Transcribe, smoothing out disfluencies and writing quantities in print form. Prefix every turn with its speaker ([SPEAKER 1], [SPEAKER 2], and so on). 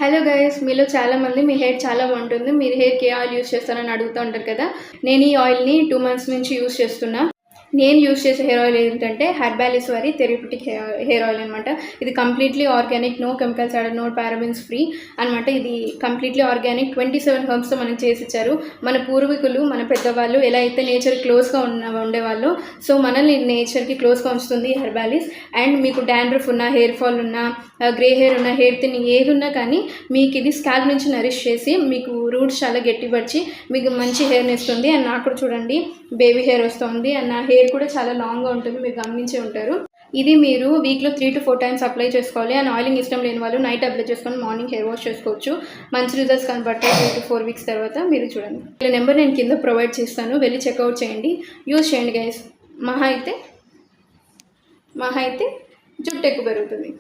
[SPEAKER 1] Hello guys, మీలో చాలామంది మీ hair చాలా బాగుంటుంది, మీరు హెయిర్కి ఏ ఆయిల్ యూస్ చేస్తారని అడుగుతూ ఉంటారు కదా. నేను ఈ ఆయిల్ని 2 months నుంచి యూస్ చేస్తున్నా. నేను యూస్ చేసే హెయిర్ ఆయిల్ ఏంటంటే హెర్బాలిస్ వారి థెరప్యూటిక్ హెయిర్ ఆయిల్ అనమాట. ఇది completely organic, no chemicals add, no parabens free అనమాట. ఇది కంప్లీట్లీ ఆర్గానిక్ 27 హెర్బ్స్తో మనకు చేసి ఇచ్చారు. మన పూర్వీకులు, మన పెద్దవాళ్ళు ఎలా అయితే నేచర్ క్లోజ్గా ఉండేవాళ్ళు, సో మనల్ని నేచర్కి క్లోజ్గా ఉంచుతుంది హెర్బాలిస్. అండ్ మీకు డాండ్రఫ్ ఉన్న, హెయిర్ ఫాల్ ఉన్న, గ్రే హెయిర్ ఉన్న, హెయిర్ థిన్ ఏది ఉన్నా కానీ మీకు ఇది స్కాల్ప్ నుంచి నరిష్ చేసి మీకు రూట్స్ చాలా గట్టిపరిచి మీకు మంచి హెయిర్ని ఇస్తుంది. అండ్ నాకు కూడా చూడండి బేబీ హెయిర్ వస్తుంది. అండ్ నా హెయిర్ కూడా చాలా లాంగ్గా ఉంటుంది, మీరు గమనించే ఉంటారు. ఇది మీరు వీక్లో 3 to 4 times అప్లై చేసుకోవాలి. అండ్ ఆయిలింగ్ ఇష్టం లేని వాళ్ళు నైట్ అప్లై చేసుకొని మార్నింగ్ హెయిర్ వాష్ చేసుకోవచ్చు. మంచి రిజల్ట్స్ కనబడతాయి 3 to 4 weeks తర్వాత. మీరు చూడండి, వీళ్ళ నెంబర్ నేను కింద ప్రొవైడ్ చేస్తాను, వెళ్ళి చెక్అవుట్ చేయండి, యూజ్ చేయండి గైస్. మహా అయితే జుట్టు ఎక్కువ పెరుగుతుంది.